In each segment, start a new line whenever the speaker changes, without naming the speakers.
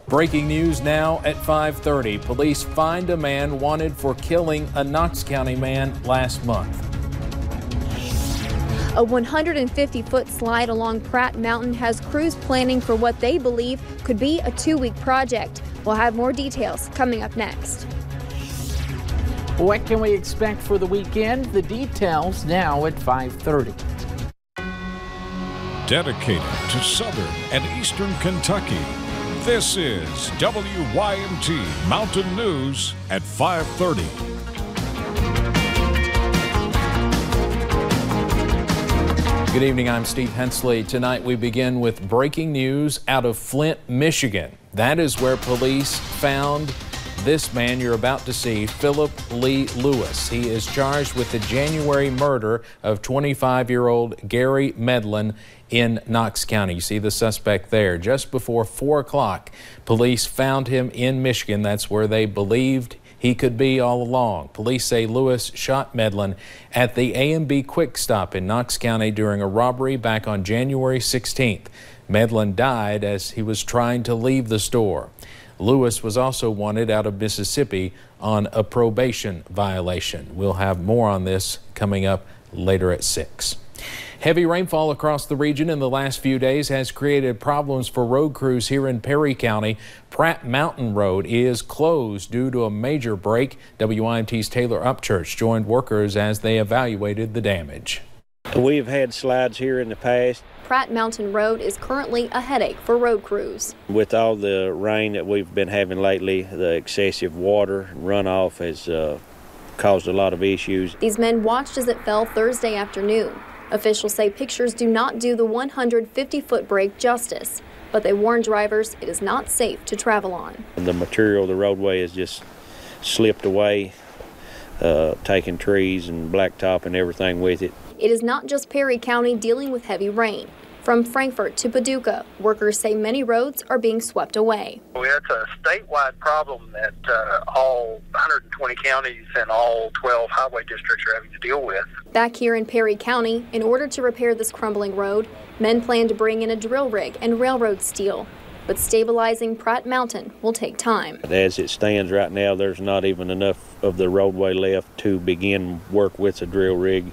Breaking news now at 5:30. Police find a man wanted for killing a Knox County man last month.
A 150-foot slide along Pratt Mountain has crews planning for what they believe could be a 2-week project. We'll have more details coming up next.
What can we expect for the weekend? The details now at 5:30.
Dedicated to Southern and Eastern Kentucky, this is WYMT Mountain News at 5:30.
Good evening, I'm Steve Hensley. Tonight we begin with breaking news out of Flint, Michigan. That is where police found this man you're about to see, Philip Lee Lewis. He is charged with the January murder of 25-year-old Gary Medlin in Knox County. You see the suspect there. Just before 4 o'clock, police found him in Michigan. That's where they believed he could be all along. Police say Lewis shot Medlin at the A&B Quick Stop in Knox County during a robbery back on January 16th. Medlin died as he was trying to leave the store. Lewis was also wanted out of Mississippi on a probation violation. We'll have more on this coming up later at 6. Heavy rainfall across the region in the last few days has created problems for road crews here in Perry County. Pratt Mountain Road is closed due to a major break. WYMT's Taylor Upchurch joined workers as they evaluated the damage.
We've had slides here in the past.
Pratt Mountain Road is currently a headache for road crews.
With all the rain that we've been having lately, the excessive water runoff has caused a lot of issues.
These men watched as it fell Thursday afternoon. Officials say pictures do not do the 150-foot break justice, but they warn drivers it is not safe to travel on.
The material of the roadway has just slipped away, taking trees and blacktop and everything with it.
It is not just Perry County dealing with heavy rain. From Frankfort to Paducah, workers say many roads are being swept away.
It's a statewide problem that all 120 counties and all 12 highway districts are having to deal with.
Back here in Perry County, in order to repair this crumbling road, men plan to bring in a drill rig and railroad steel. But stabilizing Pratt Mountain will take time.
As it stands right now, there's not even enough of the roadway left to begin work with a drill rig.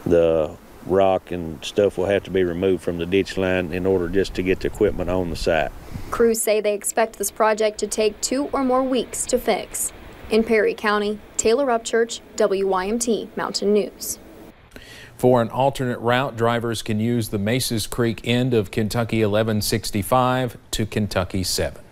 The rock and stuff will have to be removed from the ditch line in order just to get the equipment on the site.
Crews say they expect this project to take 2 or more weeks to fix. In Perry County, Taylor Upchurch, WYMT Mountain News.
For an alternate route, drivers can use the Maces Creek end of Kentucky 1165 to Kentucky 7.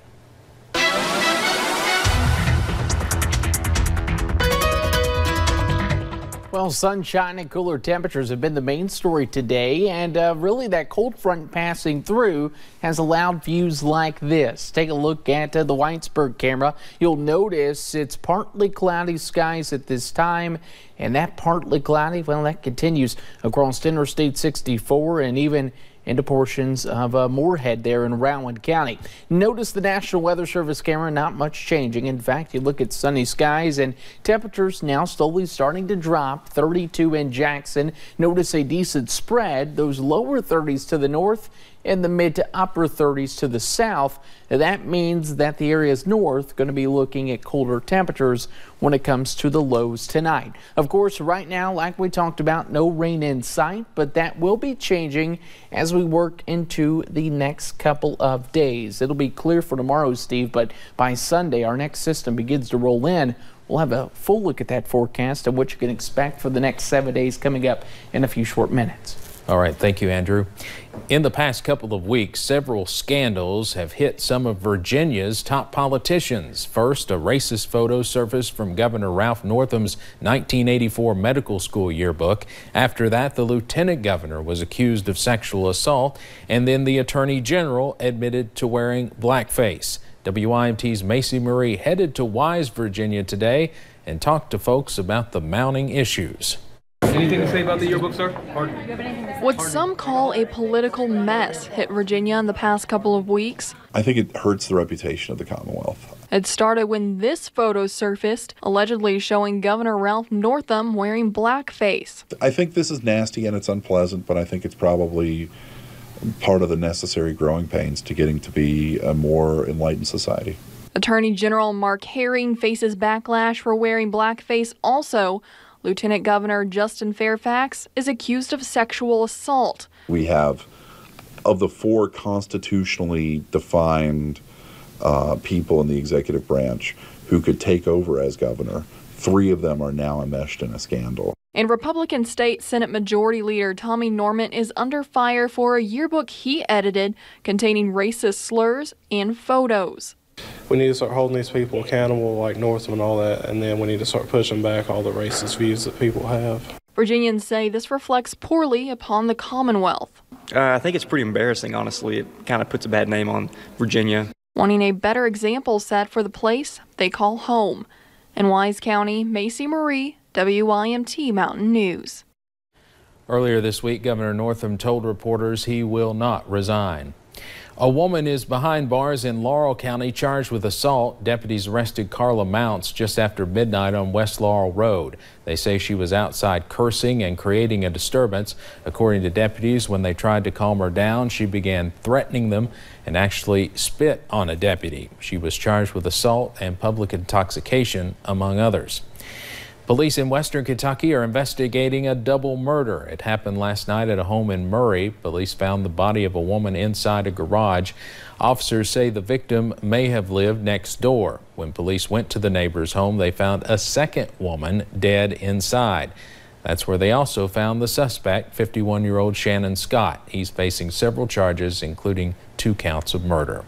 Well, sunshine and cooler temperatures have been the main story today, and really that cold front passing through has allowed views like this. Take a look at the Whitesburg camera. You'll notice it's partly cloudy skies at this time, and that partly cloudy, well, that continues across Interstate 64 and even into portions of Moorhead there in Rowan County. Notice the National Weather Service camera, not much changing. In fact, you look at sunny skies and temperatures now slowly starting to drop. 32 in Jackson. Notice a decent spread. Those lower 30s to the north and the mid to upper 30s to the south. That means that the areas north going to be looking at colder temperatures when it comes to the lows tonight. Of course, right now, like we talked about, no rain in sight, but that will be changing as we work into the next couple of days. It'll be clear for tomorrow, Steve, but by Sunday, our next system begins to roll in. We'll have a full look at that forecast and what you can expect for the next 7 days coming up in a few short minutes.
All right, thank you, Andrew. In the past couple of weeks, several scandals have hit some of Virginia's top politicians. First, a racist photo surfaced from Governor Ralph Northam's 1984 medical school yearbook. After that, the lieutenant governor was accused of sexual assault, and then the attorney general admitted to wearing blackface. WYMT's Macy Marie headed to Wise, Virginia today and talked to folks about the mounting issues.
Anything to say about the yearbook, sir?
What some call a political mess hit Virginia in the past couple of weeks.
I think it hurts the reputation of the Commonwealth.
It started when this photo surfaced, allegedly showing Governor Ralph Northam wearing blackface.
I think this is nasty and it's unpleasant, but I think it's probably part of the necessary growing pains to getting to be a more enlightened society.
Attorney General Mark Herring faces backlash for wearing blackface. Also, Lieutenant Governor Justin Fairfax is accused of sexual assault.
We have, of the 4 constitutionally defined people in the executive branch who could take over as governor, 3 of them are now enmeshed in a scandal.
And Republican State Senate Majority Leader Tommy Norment is under fire for a yearbook he edited containing racist slurs and photos.
We need to start holding these people accountable, like Northam and all that, and then we need to start pushing back all the racist views that people have.
Virginians say this reflects poorly upon the Commonwealth.
I think it's pretty embarrassing, honestly. It kind of puts a bad name on Virginia.
Wanting a better example set for the place they call home. In Wise County, Macy Marie, WYMT Mountain News.
Earlier this week, Governor Northam told reporters he will not resign. A woman is behind bars in Laurel County charged with assault. Deputies arrested Carla Mounts just after midnight on West Laurel Road. They say she was outside cursing and creating a disturbance. According to deputies, when they tried to calm her down, she began threatening them and actually spit on a deputy. She was charged with assault and public intoxication, among others. Police in western Kentucky are investigating a double murder. It happened last night at a home in Murray. Police found the body of a woman inside a garage. Officers say the victim may have lived next door. When police went to the neighbor's home, they found a second woman dead inside. That's where they also found the suspect, 51-year-old Shannon Scott. He's facing several charges, including 2 counts of murder.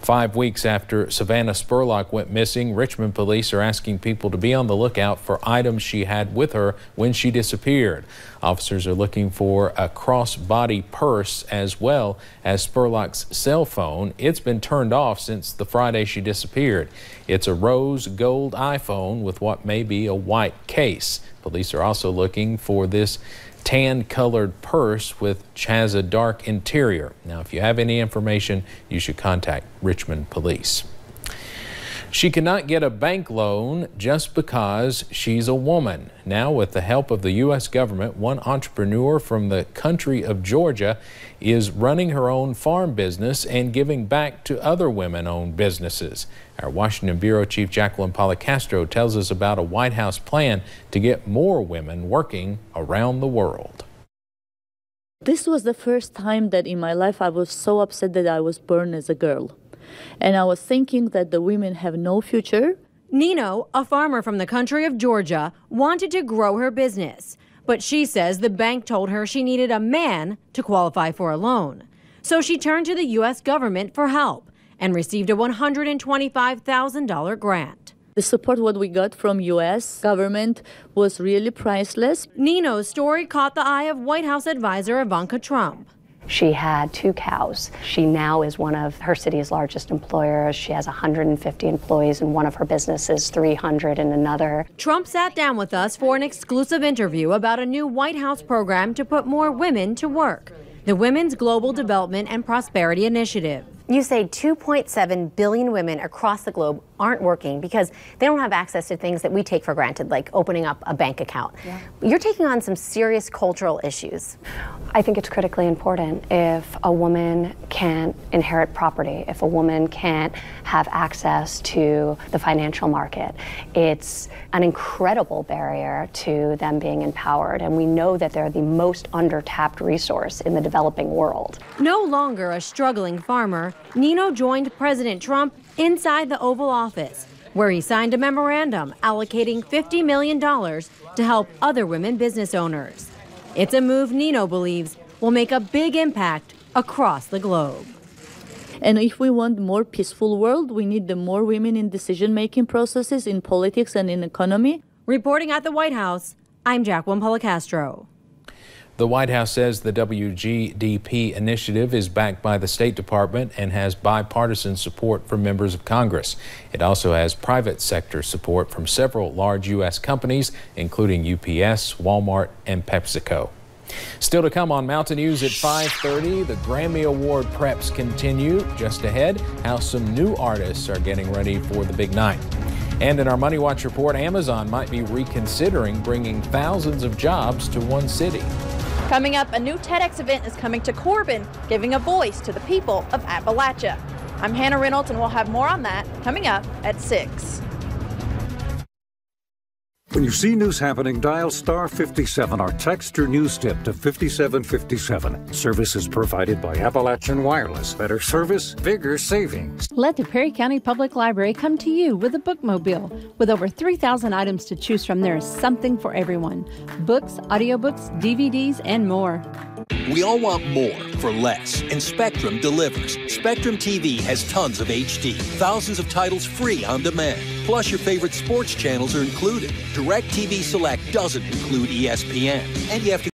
5 weeks after Savannah Spurlock went missing, Richmond police are asking people to be on the lookout for items she had with her when she disappeared. Officers are looking for a crossbody purse as well as Spurlock's cell phone. It's been turned off since the Friday she disappeared. It's a rose gold iPhone with what may be a white case. Police are also looking for this tan-colored purse which has a dark interior. Now, if you have any information, you should contact Richmond Police. She cannot get a bank loan just because she's a woman. Now, with the help of the U.S. government, one entrepreneur from the country of Georgia is running her own farm business and giving back to other women-owned businesses. Our Washington Bureau Chief Jacqueline Policastro tells us about a White House plan to get more women working around the world.
This was the first time that in my life I was so upset that I was born as a girl. And I was thinking that the women have no future.
Nino, a farmer from the country of Georgia, wanted to grow her business. But she says the bank told her she needed a man to qualify for a loan. So she turned to the U.S. government for help and received a $125,000 grant.
The support what we got from U.S. government was really priceless.
Nino's story caught the eye of White House advisor Ivanka Trump.
She had 2 cows. She now is one of her city's largest employers. She has 150 employees in one of her businesses, 300 in another.
Trump sat down with us for an exclusive interview about a new White House program to put more women to work, the Women's Global Development and Prosperity Initiative.
You say 2.7 billion women across the globe aren't working because they don't have access to things that we take for granted, like opening up a bank account. Yeah. You're taking on some serious cultural issues.
I think it's critically important. If a woman can't inherit property, if a woman can't have access to the financial market, it's an incredible barrier to them being empowered. And we know that they're the most under-tapped resource in the developing world.
No longer a struggling farmer, Nino joined President Trump inside the Oval Office, where he signed a memorandum allocating $50 million to help other women business owners. It's a move Nino believes will make a big impact across the globe.
And if we want a more peaceful world, we need the more women in decision-making processes in politics and in economy.
Reporting at the White House, I'm Jacqueline Policastro.
The White House says the WGDP initiative is backed by the State Department and has bipartisan support from members of Congress. It also has private sector support from several large U.S. companies, including UPS, Walmart, and PepsiCo. Still to come on Mountain News at 5:30, the Grammy Award preps continue. Just ahead, how some new artists are getting ready for the big night. And in our Money Watch report, Amazon might be reconsidering bringing thousands of jobs to one city.
Coming up, a new TEDx event is coming to Corbin, giving a voice to the people of Appalachia. I'm Hannah Reynolds, and we'll have more on that coming up at 6.
When you see news happening, dial star 57 or text your news tip to 5757. Services provided by Appalachian Wireless. Better service, bigger savings.
Let the Perry County Public Library come to you with a bookmobile. With over 3,000 items to choose from, there is something for everyone. Books, audiobooks, DVDs, and more.
We all want more for less, and Spectrum delivers. Spectrum TV has tons of HD, thousands of titles free on demand. Plus, your favorite sports channels are included. DirecTV Select doesn't include ESPN, and you have to